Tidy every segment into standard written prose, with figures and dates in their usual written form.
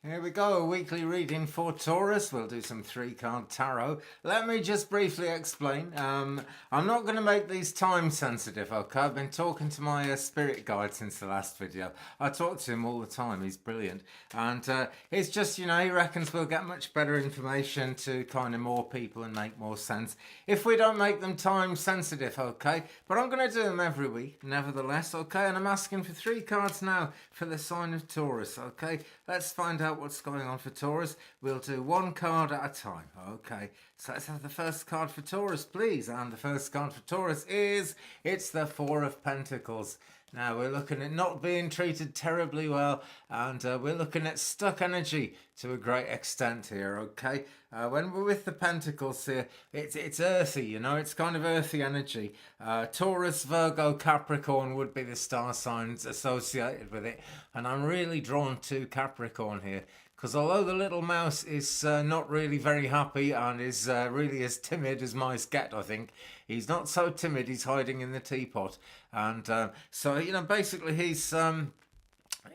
Here we go, a weekly reading for Taurus. We'll do some 3-card tarot. Let me just briefly explain. I'm not going to make these time sensitive, okay? I've been talking to my spirit guide since the last video. I talk to him all the time, he's brilliant. And it's just, he reckons we'll get much better information to kind of more people and make more sense if we don't make them time sensitive, okay? But I'm going to do them every week, nevertheless, okay? And I'm asking for 3 cards now for the sign of Taurus, okay? Let's find out what's going on for Taurus. We'll do 1 card at a time. Okay, so let's have the first card for Taurus, please. And the first card for Taurus it's the 4 of Pentacles. Now we're looking at not being treated terribly well, and we're looking at stuck energy to a great extent here, okay? When we're with the Pentacles here, it's earthy, it's kind of earthy energy. Taurus, Virgo, Capricorn would be the star signs associated with it, and I'm really drawn to Capricorn here. Because although the little mouse is not really very happy and is really as timid as mice get, I think, he's not so timid, he's hiding in the teapot. And so, basically he's...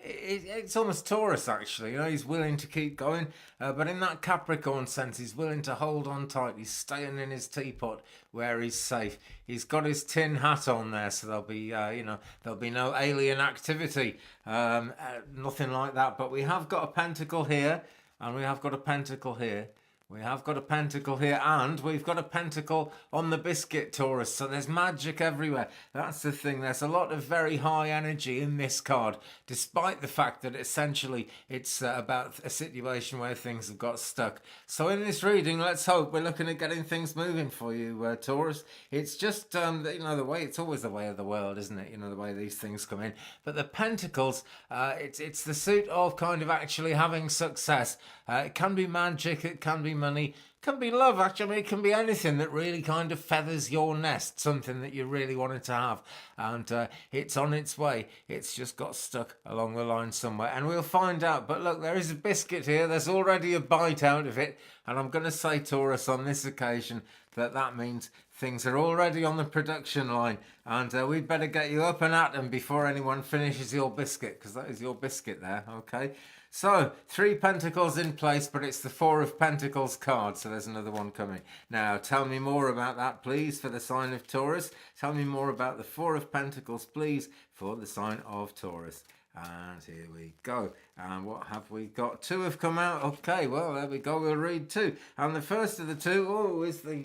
it's almost Taurus actually, he's willing to keep going, but in that Capricorn sense, he's willing to hold on tight. He's staying in his teapot where he's safe. He's got his tin hat on there, so there'll be, there'll be no alien activity, nothing like that. But we have got a pentacle here, and we have got a pentacle here. We have got a pentacle here, and we've got a pentacle on the biscuit, Taurus. So there's magic everywhere. That's the thing. There's a lot of very high energy in this card, despite the fact that essentially it's about a situation where things have got stuck. So in this reading, let's hope we're looking at getting things moving for you, Taurus. It's just, the way, it's always the way of the world, isn't it? The way these things come in. But the pentacles, it's the suit of kind of actually having success. It can be magic, it can be money, can be love, actually. It can be anything that really kind of feathers your nest, something that you really wanted to have, and it's on its way. It's just got stuck along the line somewhere, and we'll find out. But look, there is a biscuit here. There's already a bite out of it, and I'm going to say, Taurus, on this occasion that means things are already on the production line, and we'd better get you up and at them before anyone finishes your biscuit, because that is your biscuit there, okay? So, 3 pentacles in place, but it's the 4 of Pentacles card, so there's another one coming. Now, tell me more about that, please, for the sign of Taurus. Tell me more about the 4 of Pentacles, please, for the sign of Taurus. And here we go. And what have we got? 2 have come out. Okay, well, there we go. We'll read 2. And the first of the 2, is the...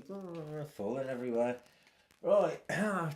falling everywhere. Right,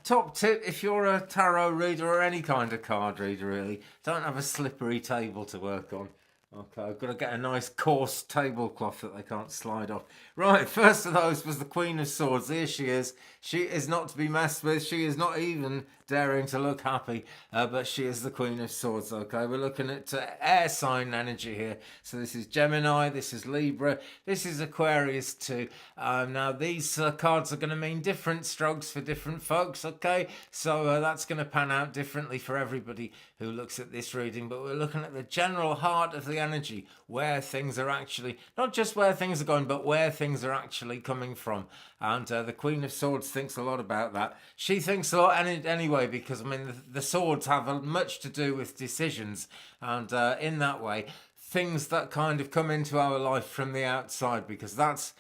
top tip, if you're a tarot reader or any kind of card reader really, don't have a slippery table to work on. Okay, I've got to get a nice coarse tablecloth that they can't slide off. Right, first of those was the Queen of Swords. Here she is. She is not to be messed with. She is not even daring to look happy, but she is the Queen of Swords, okay? We're looking at air sign energy here. So this is Gemini, this is Libra, this is Aquarius too. Now these cards are going to mean different strokes for different folks, okay? So that's going to pan out differently for everybody who looks at this reading, but we're looking at the general heart of the energy, where things are actually, not just where things are going, but where things are actually coming from. And the Queen of Swords thinks a lot about that. She thinks a lot anyway, because the swords have much to do with decisions, and in that way, things that kind of come into our life from the outside, because that's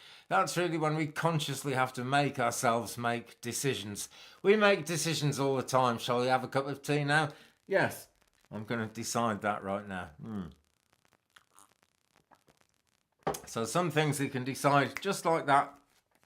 really when we consciously have to make ourselves make decisions. We make decisions all the time. Shall we have a cup of tea now? Yes, I'm going to decide that right now. So some things you can decide just like that,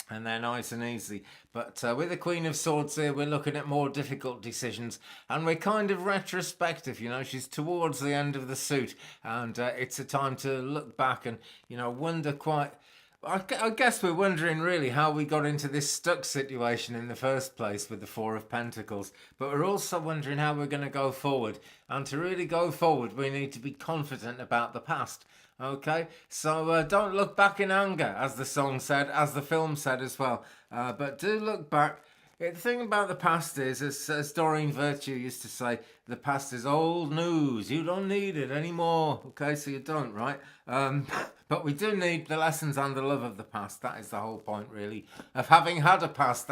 and they're nice and easy. But with the Queen of Swords here, we're looking at more difficult decisions, and we're kind of retrospective, she's towards the end of the suit, and it's a time to look back and, wonder quite... I guess we're wondering really how we got into this stuck situation in the first place with the 4 of Pentacles, but we're also wondering how we're going to go forward. And to really go forward, we need to be confident about the past. Okay, so don't look back in anger, as the song said, as the film said as well. But do look back. The thing about the past is, as Doreen Virtue used to say, the past is old news. You don't need it anymore. Okay, so you don't, right? But we do need the lessons and the love of the past. That is the whole point, really, of having had a past.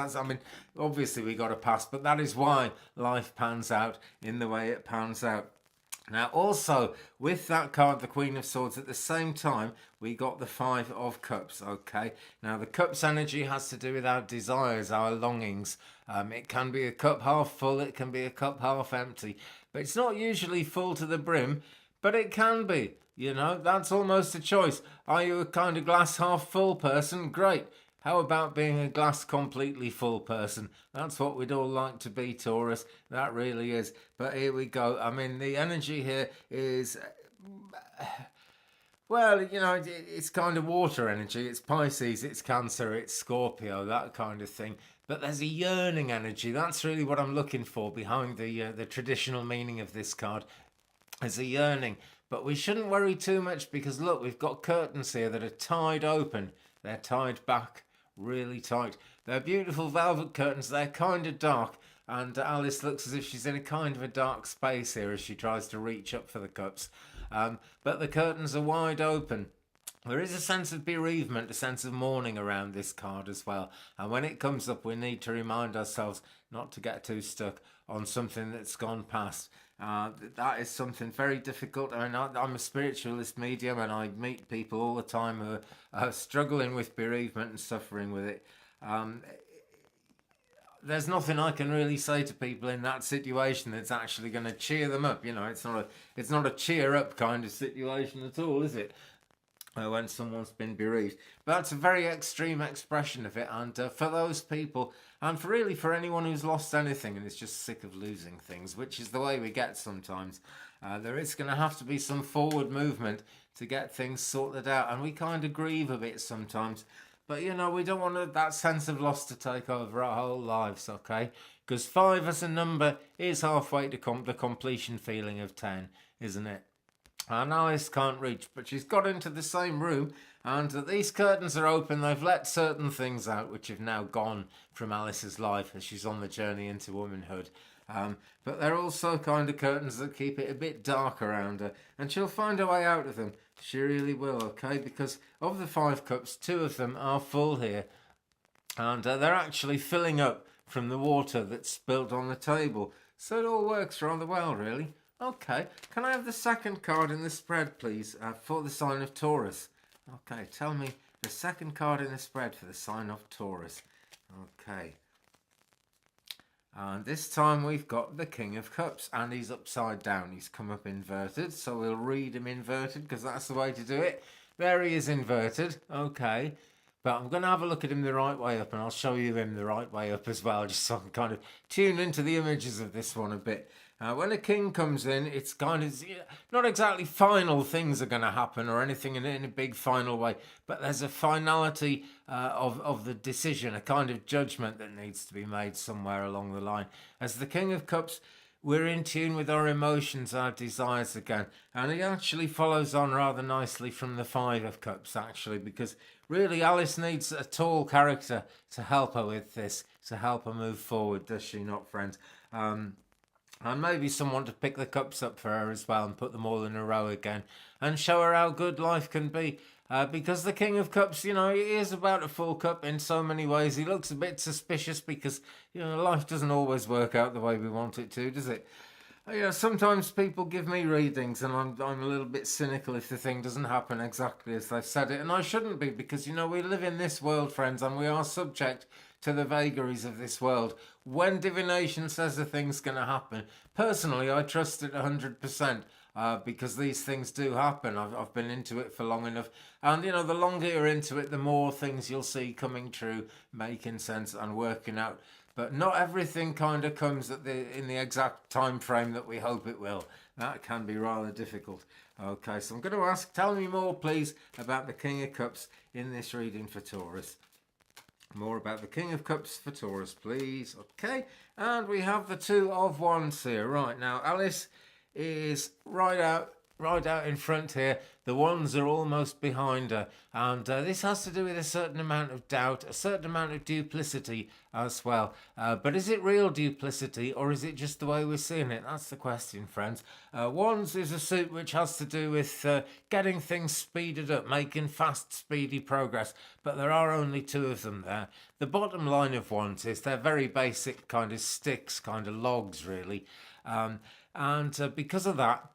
Obviously we got a past, but that is why life pans out in the way it pans out. Now, also, with that card, the Queen of Swords, at the same time, we got the Five of Cups, okay? Now, the Cups energy has to do with our desires, our longings. It can be a cup half full, it can be a cup half empty, but it's not usually full to the brim, but it can be. You know, that's almost a choice. Are you a kind of glass half full person? Great. How about being a glass completely full person? That's what we'd all like to be, Taurus. That really is. But here we go. I mean, the energy here is, well, you know, it's kind of water energy. It's Pisces, it's Cancer, it's Scorpio, that kind of thing. But there's a yearning energy. That's really what I'm looking for behind the traditional meaning of this card. There's a yearning. But we shouldn't worry too much because, look, we've got curtains here that are tied open. They're tied back really tight. They're beautiful velvet curtains. They're kind of dark. And Alice looks as if she's in a kind of a dark space here as she tries to reach up for the cups. But the curtains are wide open. There is a sense of bereavement, a sense of mourning around this card as well. And when it comes up, we need to remind ourselves not to get too stuck on something that's gone past. That is something very difficult. I mean, I'm a spiritualist medium and I meet people all the time who are struggling with bereavement and suffering with it. There's nothing I can really say to people in that situation that's actually going to cheer them up. You know, it's not a cheer up kind of situation at all, is it? When someone's been bereaved. But that's a very extreme expression of it, and for those people, and for anyone who's lost anything and is just sick of losing things, which is the way we get sometimes, there is going to have to be some forward movement to get things sorted out, and we kind of grieve a bit sometimes. But, you know, we don't want that sense of loss to take over our whole lives, okay? Because 5 as a number is halfway to the completion feeling of 10, isn't it? And Alice can't reach, but she's got into the same room, and these curtains are open. They've let certain things out which have now gone from Alice's life as she's on the journey into womanhood. But they're also kind of curtains that keep it a bit dark around her, and she'll find a way out of them. She really will, okay? Because of the 5 cups, 2 of them are full here, and they're actually filling up from the water that's spilled on the table. So it all works rather well, really. Okay, can I have the second card in the spread, please, for the sign of Taurus? Okay, tell me the second card in the spread for the sign of Taurus. Okay. And this time we've got the King of Cups, and he's upside down. He's come up inverted, so we'll read him inverted because that's the way to do it. There he is inverted. Okay. But I'm going to have a look at him the right way up, and I'll show you him the right way up as well, just so I can kind of tune into the images of this one a bit. When a king comes in, it's kind of not exactly final things are going to happen or anything in a big final way, but there's a finality of the decision, a kind of judgment that needs to be made somewhere along the line. As the King of Cups, we're in tune with our emotions, our desires again, and he actually follows on rather nicely from the 5 of Cups, actually, because really Alice needs a tall character to help her with this, to help her move forward, does she not, friends? And maybe someone to pick the cups up for her as well and put them all in a row again and show her how good life can be. Because the King of Cups, you know, he is about a full cup in so many ways. He looks a bit suspicious because, you know, life doesn't always work out the way we want it to, does it? You know, sometimes people give me readings and I'm a little bit cynical if the thing doesn't happen exactly as they've said it. And I shouldn't be because, you know, we live in this world, friends, and we are subject to the vagaries of this world. When divination says a thing's going to happen, personally, I trust it 100%. Because these things do happen. I've been into it for long enough. And, you know, the longer you're into it, the more things you'll see coming true, making sense and working out. But not everything kind of comes in the exact time frame that we hope it will. That can be rather difficult. Okay, so I'm going to ask, tell me more, please, about the King of Cups in this reading for Taurus. More about the King of Cups for Taurus, please. Okay, and we have the 2 of Wands here. Right, now Alice is right out in front here. The wands are almost behind her, and this has to do with a certain amount of doubt, a certain amount of duplicity as well. But is it real duplicity, or is it just the way we're seeing it? That's the question, friends. Wands is a suit which has to do with getting things speeded up, making fast, speedy progress, but there are only 2 of them there. The bottom line of wands is they're very basic kind of sticks, kind of logs, really. And because of that,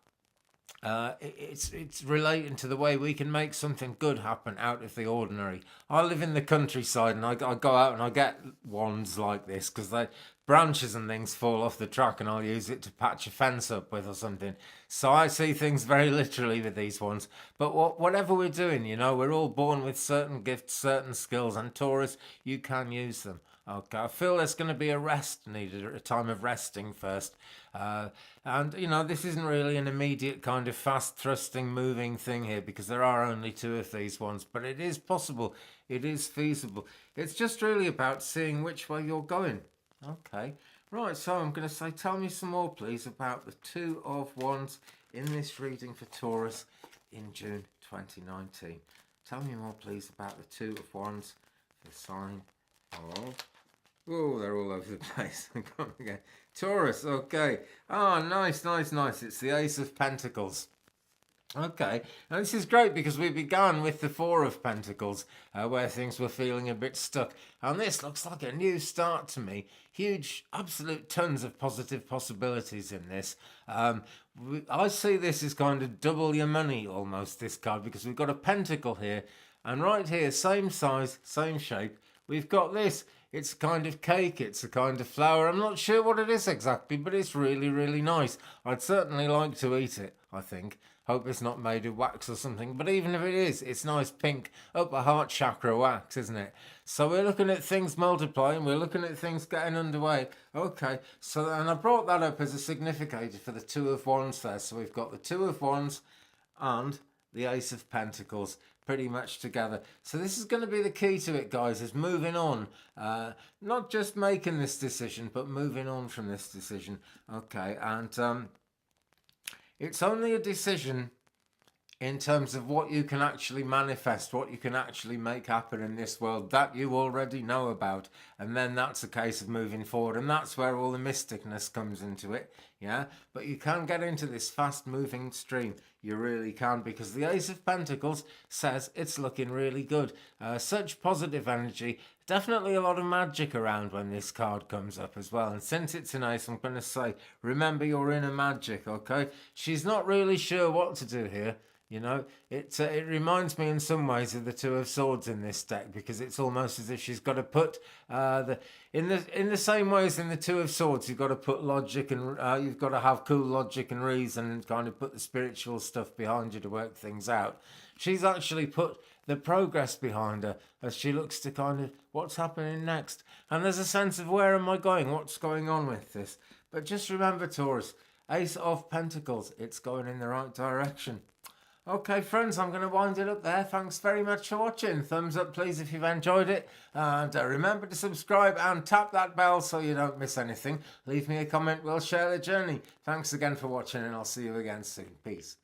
It's relating to the way we can make something good happen out of the ordinary. I live in the countryside, and I go out and I get wands like this because they branches and things fall off the track, and I'll use it to patch a fence up with or something. So I see things very literally with these ones. But whatever we're doing, we're all born with certain gifts, certain skills, and Taurus, you can use them. Okay, I feel there's going to be a rest needed, a time of resting first. And, this isn't really an immediate kind of fast thrusting, moving thing here because there are only 2 of these ones. But it is possible, it is feasible. It's just really about seeing which way you're going. Okay, right, so I'm going to say, tell me some more, please, about the 2 of Wands in this reading for Taurus in June 2019. Tell me more, please, about the 2 of Wands for the sign of... Oh, they're all over the place. Again. Taurus, okay. Oh, nice. It's the Ace of Pentacles. Okay, now this is great because we began with the 4 of Pentacles, where things were feeling a bit stuck. And this looks like a new start to me. Huge, absolute tons of positive possibilities in this. I see this as kind of double your money almost, this card, because we've got a pentacle here. And right here, same size, same shape, we've got this. It's a kind of cake, it's a kind of flower. I'm not sure what it is exactly, but it's really, really nice. I'd certainly like to eat it, I think. Hope it's not made of wax or something. But even if it is, it's nice pink upper heart chakra wax, isn't it? So we're looking at things multiplying. We're looking at things getting underway. Okay, so and I brought that up as a significator for the 2 of Wands there. So we've got the 2 of Wands and the Ace of Pentacles pretty much together. So this is going to be the key to it, guys, is moving on. Not just making this decision, but moving on from this decision. Okay, and it's only a decision in terms of what you can actually manifest, what you can actually make happen in this world that you already know about. And then that's a case of moving forward. And that's where all the mysticness comes into it. Yeah, but you can get into this fast moving stream. You really can, because the Ace of Pentacles says it's looking really good. Such positive energy. Definitely a lot of magic around when this card comes up as well. And since it's an ace, I'm going to say, remember your inner magic, okay? She's not really sure what to do here. It reminds me in some ways of the 2 of Swords in this deck, because it's almost as if she's got to put in the same way as in the 2 of Swords, you've got to put logic and you've got to have cool logic and reason and kind of put the spiritual stuff behind you to work things out. She's actually put the progress behind her as she looks to kind of what's happening next. And there's a sense of where am I going? What's going on with this? But just remember, Taurus, Ace of Pentacles, it's going in the right direction. Okay, friends, I'm going to wind it up there. Thanks very much for watching. Thumbs up, please, if you've enjoyed it. And remember to subscribe and tap that bell so you don't miss anything. Leave me a comment. We'll share the journey. Thanks again for watching, and I'll see you again soon. Peace.